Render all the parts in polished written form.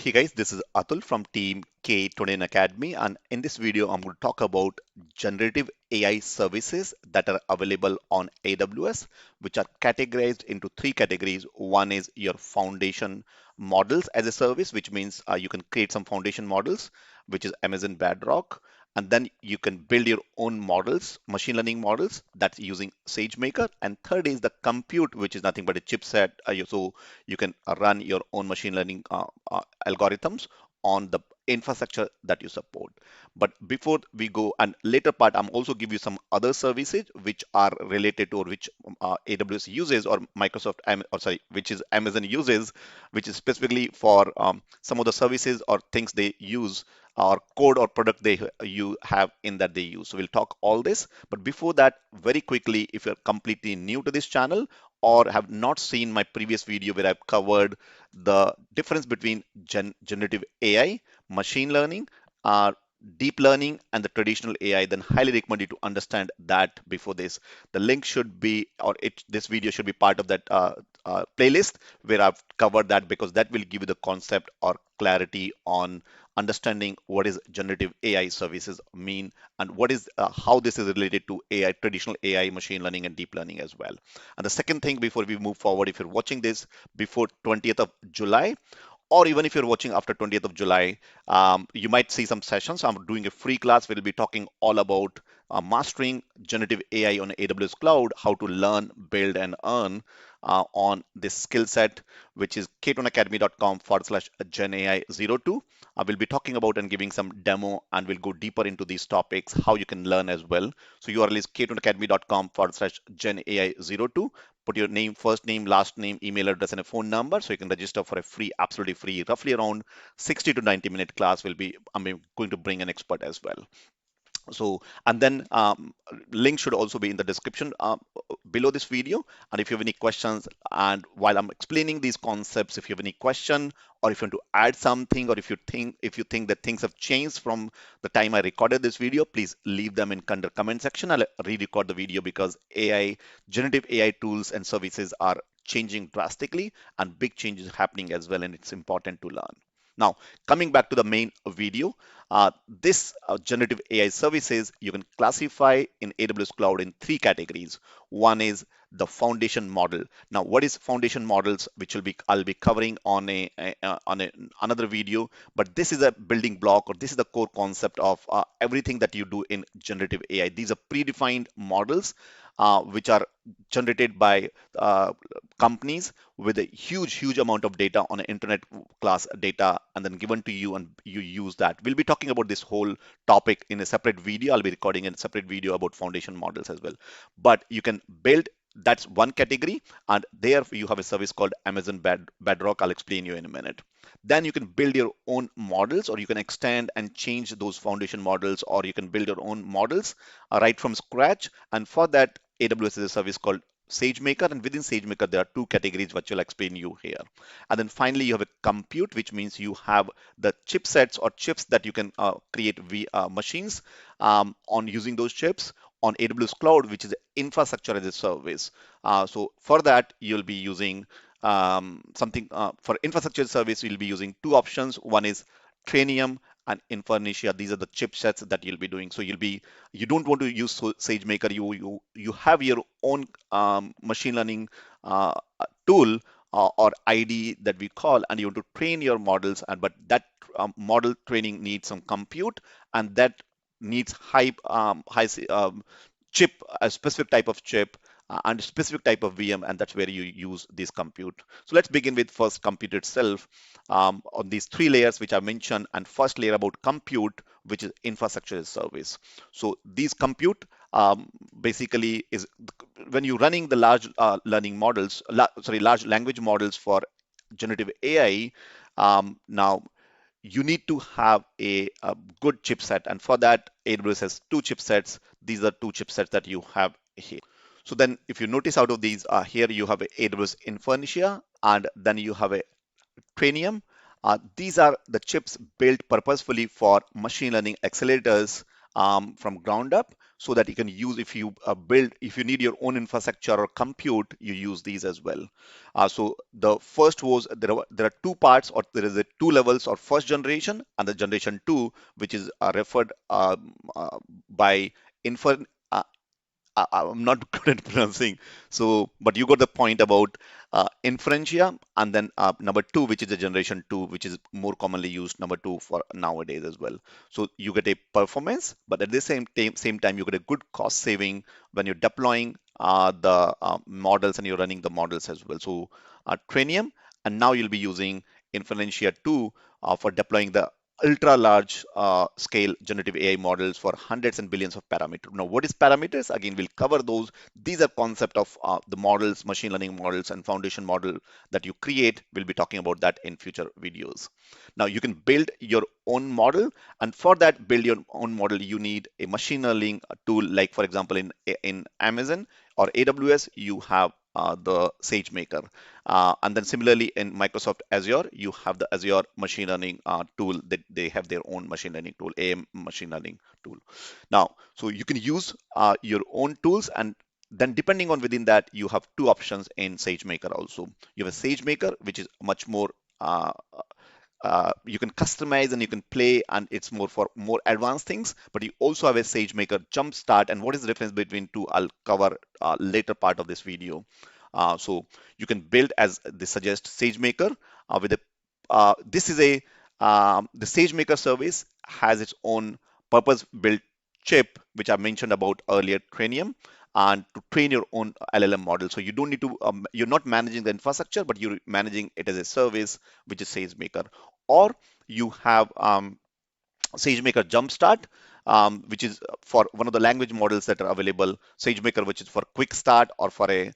Hey guys, this is Atul from team K21Academy, and in this video, I'm going to talk about generative AI services that are available on AWS, which are categorized into three categories. One is your foundation models as a service, which means you can create some foundation models, which is Amazon Bedrock, and then you can build your own models, machine learning models, that's using SageMaker. And third is the compute, which is nothing but a chipset, so you can run your own machine learning algorithms on the infrastructure that you support. But before we go, and later part, I'm also give you some other services which are related to, or which AWS uses, or Microsoft, or sorry, which is Amazon uses, which is specifically for some of the services or things they use, or code or product you have in that they use. So we'll talk all this. But before that, very quickly, if you're completely new to this channel or have not seen my previous video where I've covered the difference between generative AI, machine learning, uh, deep learning, and the traditional AI, then highly recommend you to understand that before this. The link should be, this video should be part of that playlist where I've covered that, because that will give you the concept or clarity on understanding what is generative AI services mean, and what is how this is related to AI, traditional AI, machine learning, and deep learning as well. And the second thing, before we move forward, if you're watching this before 20th of July, or even if you're watching after 20th of July, you might see some sessions. I'm doing a free class. We'll be talking all about mastering generative AI on AWS Cloud, how to learn, build, and earn on this skill set, which is k21academy.com/GenAI02. I will be talking about and giving some demo, and we'll go deeper into these topics, how you can learn as well. So URL is k21academy.com/GenAI02. Put your name, first name, last name, email address, and a phone number, so you can register for a free, absolutely free, roughly around 60 to 90-minute class. I'm going to bring an expert as well. So, and then link should also be in the description below this video. And if you have any questions, and while I'm explaining these concepts, if you have any question, or if you want to add something, or if you think that things have changed from the time I recorded this video, please leave them in the comment section. I'll re-record the video, because generative AI tools and services are changing drastically, and big changes happening as well, and it's important to learn. Now, coming back to the main video, this generative AI services you can classify in AWS Cloud in three categories. One is the foundation model. Now, what is foundation models, which I'll be covering on another video. But this is a building block, or this is the core concept of everything that you do in generative AI. These are predefined models which are generated by companies with a huge amount of data on an internet class data, and then given to you, and you use that. We'll be talking about this whole topic in a separate video. I'll be recording a separate video about foundation models as well. But you can build, that's one category, and there you have a service called Amazon Bedrock. I'll explain you in a minute. Then you can build your own models, or you can extend and change those foundation models, or you can build your own models right from scratch. And for that, AWS is a service called SageMaker, and within SageMaker there are two categories which I'll explain you here. And then finally you have a compute, which means you have the chipsets or chips that you can create machines on using those chips on AWS Cloud, which is infrastructure as a service. So for that you'll be using something for infrastructure service. You'll be using two options. One is Trainium and Inferential. These are the chipsets that you'll be doing. So you don't want to use SageMaker. You have your own machine learning tool or ID that we call, and you want to train your models. But that model training needs some compute, and that needs high chip, a specific type of chip, and a specific type of VM, and that's where you use this compute. So let's begin with first compute itself on these three layers which I mentioned, and first layer about compute, which is infrastructure as service. So these compute basically is when you're running the large large language models for generative AI. Now you need to have a good chipset, and for that AWS has two chipsets. These are two chipsets that you have here. So then if you notice, out of these, here you have a AWS Inferentia, and then you have a Trainium. These are the chips built purposefully for machine learning accelerators from ground up. so that you can use if you if you need your own infrastructure or compute, you use these as well. So the first was there are two parts, or there is a two levels, or first generation and the generation two, which is referred by infer. I'm not good at pronouncing. So, but you got the point about Inferentia, and then number two, which is the generation two, which is more commonly used, number two for nowadays as well. So you get a performance, but at the same time, you get a good cost saving when you're deploying the models and you're running the models as well. So Trainium, and now you'll be using Inferentia 2 for deploying the ultra large scale generative AI models for hundreds and billions of parameters. Now, what is parameters? Again, we'll cover those. These are concept of the models, machine learning models, and foundation model that you create. We'll be talking about that in future videos. Now, you can build your own model, and for that build your own model, you need a machine learning tool. Like for example, in Amazon or AWS, you have the SageMaker. And then similarly in Microsoft Azure, you have the Azure machine learning tool that they have their own machine learning tool, AM machine learning tool. Now, so you can use your own tools, and then depending on within that, you have two options in SageMaker also. You have a SageMaker, which is much more you can customize and you can play, and it's more for more advanced things. But you also have a SageMaker Jumpstart, and what is the difference between two? I'll cover later part of this video. So you can build as they suggest SageMaker with a this is a the SageMaker service has its own purpose-built chip, which I mentioned about earlier, Trainium, and to train your own LLM model. So you don't need to you're not managing the infrastructure, but you're managing it as a service, which is SageMaker. Or you have SageMaker Jumpstart, which is for one of the language models that are available. SageMaker, which is for quick start or for a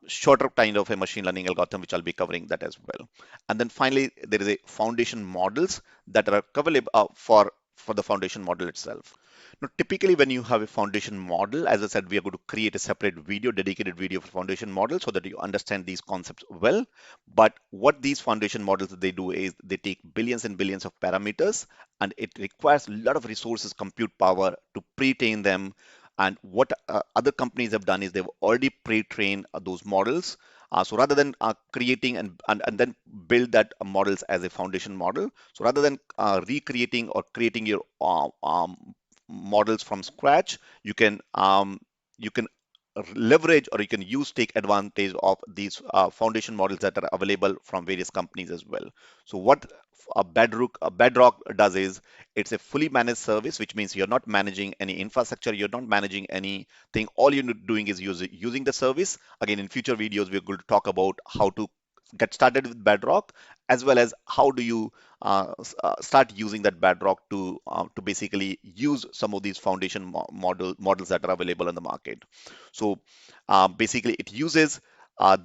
shorter kind of a machine learning algorithm, which I'll be covering that as well. And then finally, there is a foundation models that are available for the foundation model itself. Now, typically, when you have a foundation model, as I said, we are going to create a separate video, dedicated video for foundation model so that you understand these concepts well. But what these foundation models they do is they take billions and billions of parameters, and it requires a lot of resources, compute power to pre-train them. And what other companies have done is they've already pre-trained those models. So rather than creating and then build that models as a foundation model, so rather than recreating or creating your models from scratch, you can leverage or you can take advantage of these foundation models that are available from various companies as well. So what Bedrock does is it's a fully managed service, which means you're not managing any infrastructure, you're not managing anything. All you're doing is using the service. Again, in future videos, we're going to talk about how to get started with Bedrock, as well as how do you start using that Bedrock to basically use some of these foundation models that are available in the market. So basically, it uses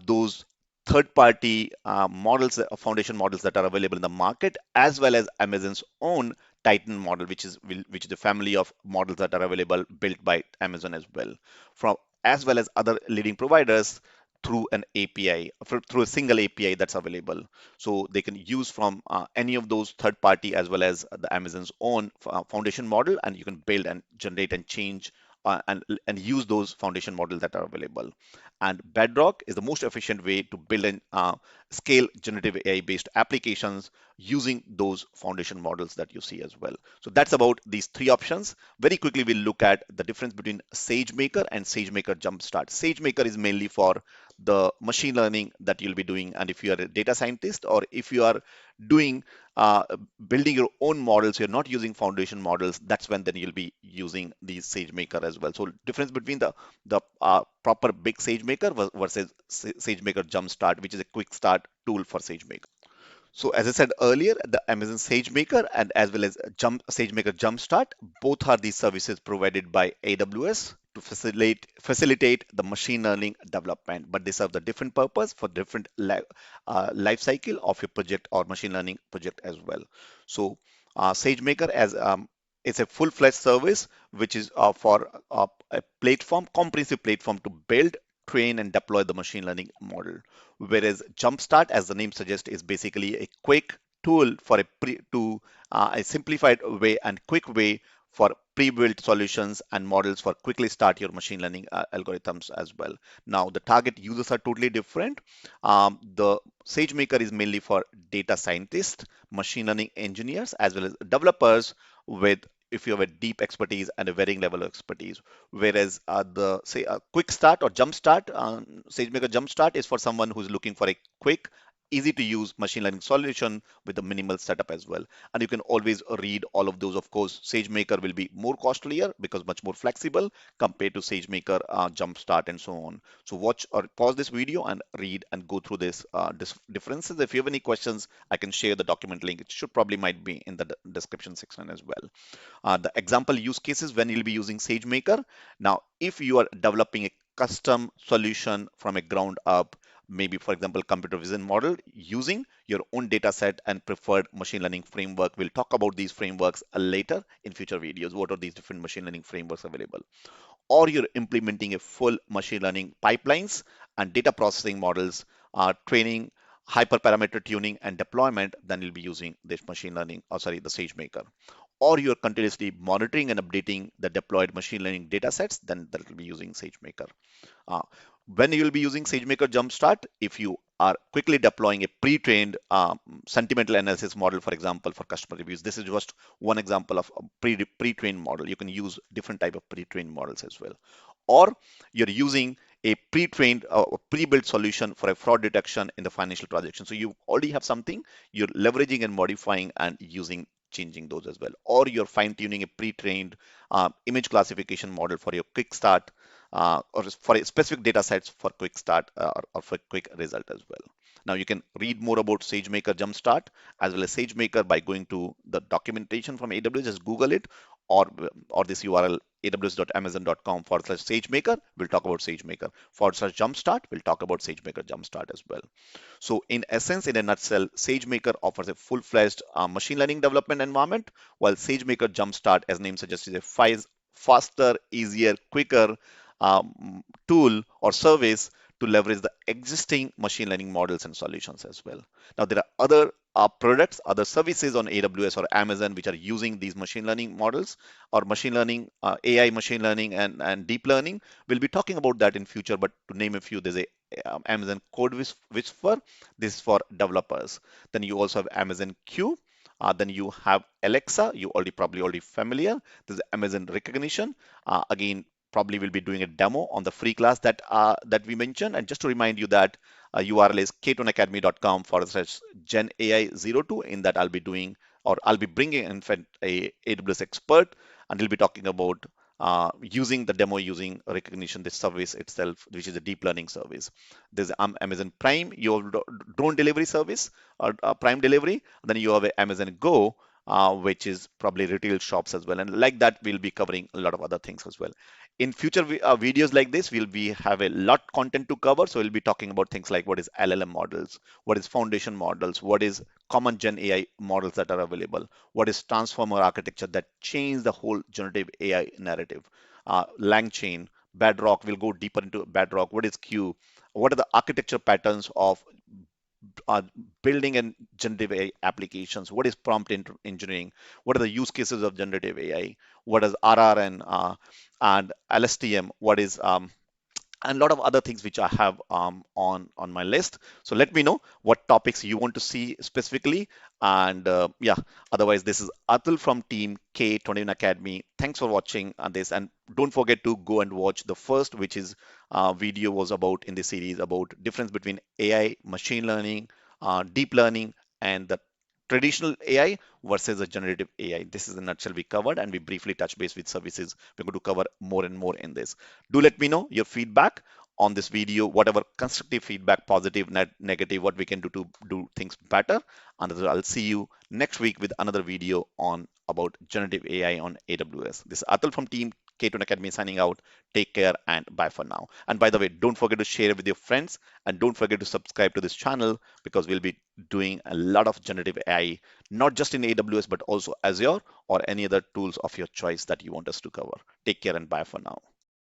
those third-party models, foundation models that are available in the market, as well as Amazon's own Titan model, which is the family of models that are available built by Amazon as well, from as well as other leading providers through an API, through a single API that's available. So they can use from any of those third party as well as the Amazon's own foundation model, and you can build and generate and change and use those foundation models that are available. And Bedrock is the most efficient way to build and scale generative AI based applications using those foundation models that you see as well. So that's about these three options. Very quickly, we'll look at the difference between SageMaker and SageMaker Jumpstart. SageMaker is mainly for the machine learning that you'll be doing, and if you are a data scientist or if you are doing building your own models, you're not using foundation models, that's when then you'll be using the SageMaker as well. So difference between the proper big SageMaker versus SageMaker Jumpstart, which is a quick start tool for SageMaker. So as I said earlier, the Amazon SageMaker and as well as SageMaker Jumpstart, both are these services provided by AWS to facilitate the machine learning development, but they serve the different purpose for different life cycle of your project or machine learning project as well. So SageMaker as it's a full-fledged service which is for a platform, comprehensive platform to build, train, and deploy the machine learning model. Whereas Jumpstart, as the name suggests, is basically a quick tool for a simplified way and quick way for pre-built solutions and models for quickly start your machine learning algorithms as well. Now, the target users are totally different. The SageMaker is mainly for data scientists, machine learning engineers, as well as developers with if you have a deep expertise and a varying level of expertise. Whereas the say a quick start or jump start, SageMaker jump start is for someone who's looking for a quick, easy to use machine learning solution with a minimal setup as well. And you can always read all of those. Of course, SageMaker will be more costlier because much more flexible compared to SageMaker Jumpstart and so on. So watch or pause this video and read and go through this differences. If you have any questions, I can share the document link. It should probably might be in the description section as well. The example use cases when you'll be using SageMaker. Now, if you are developing a custom solution from a ground up, maybe for example, computer vision model using your own data set and preferred machine learning framework. We'll talk about these frameworks later in future videos. What are these different machine learning frameworks available? Or you're implementing a full machine learning pipelines and data processing models, training, hyperparameter tuning and deployment, then you'll be using this machine learning, the SageMaker. Or you're continuously monitoring and updating the deployed machine learning data sets, then that will be using SageMaker. Uh, when you will be using SageMaker Jumpstart, if you are quickly deploying a pre-trained sentimental analysis model, for example, for customer reviews, this is just one example of a pre-trained model. You can use different type of pre-trained models as well. Or you're using a pre-trained pre-built solution for a fraud detection in the financial transaction. So you already have something, you're leveraging and modifying and using changing those as well. Or you're fine-tuning a pre-trained image classification model for your quick start or for specific data sets for quick start or for quick result as well. Now you can read more about SageMaker Jumpstart as well as SageMaker by going to the documentation from AWS. Just Google it or this URL aws.amazon.com/SageMaker. We'll talk about SageMaker /Jumpstart. We'll talk about SageMaker Jumpstart as well. So in essence, in a nutshell, SageMaker offers a full-fledged machine learning development environment, while SageMaker Jumpstart, as name suggests, is a faster, easier, quicker tool or service to leverage the existing machine learning models and solutions as well. Now, there are other products, other services on AWS or Amazon which are using these machine learning models or machine learning, AI machine learning and deep learning. We'll be talking about that in future, but to name a few, there's a Amazon Code Whisper. This is for developers. Then you also have Amazon Q. Then you have Alexa. You probably already familiar. There's Amazon Recognition. Again, probably will be doing a demo on the free class that we mentioned. And just to remind you that URL is K21Academy.com/GenAI02. In that I'll be doing or I'll be bringing in fact a AWS expert and he'll be talking about using the demo using recognition, this service itself, which is a deep learning service. There's Amazon Prime, your drone delivery service or Prime delivery. Then you have Amazon Go, which is probably retail shops as well. And like that, we'll be covering a lot of other things as well. In future videos like this, we'll have a lot content to cover. So we'll be talking about things like what is LLM models, what is foundation models, what is common Gen AI models that are available, what is transformer architecture that change the whole generative AI narrative, LangChain, Bedrock. We'll go deeper into Bedrock. What is Q? What are the architecture patterns of building and generative AI applications? What is prompt engineering? What are the use cases of generative AI? What is RR and LSTM? What is and a lot of other things which I have on my list. So let me know what topics you want to see specifically. And yeah, otherwise, this is Atul from team K21 Academy. Thanks for watching on this. And don't forget to go and watch the first, which is video was about in this series about difference between AI, machine learning, deep learning, and the traditional AI versus a generative AI. This is a nutshell we covered, and we briefly touch base with services. We're going to cover more and more in this. Do let me know your feedback on this video, whatever constructive feedback, positive, negative, what we can do to do things better. And I'll see you next week with another video on about generative AI on AWS. This is Atul from team K21 Academy signing out. Take care and bye for now. And by the way, don't forget to share with your friends and don't forget to subscribe to this channel because we'll be doing a lot of generative AI, not just in AWS, but also Azure or any other tools of your choice that you want us to cover. Take care and bye for now.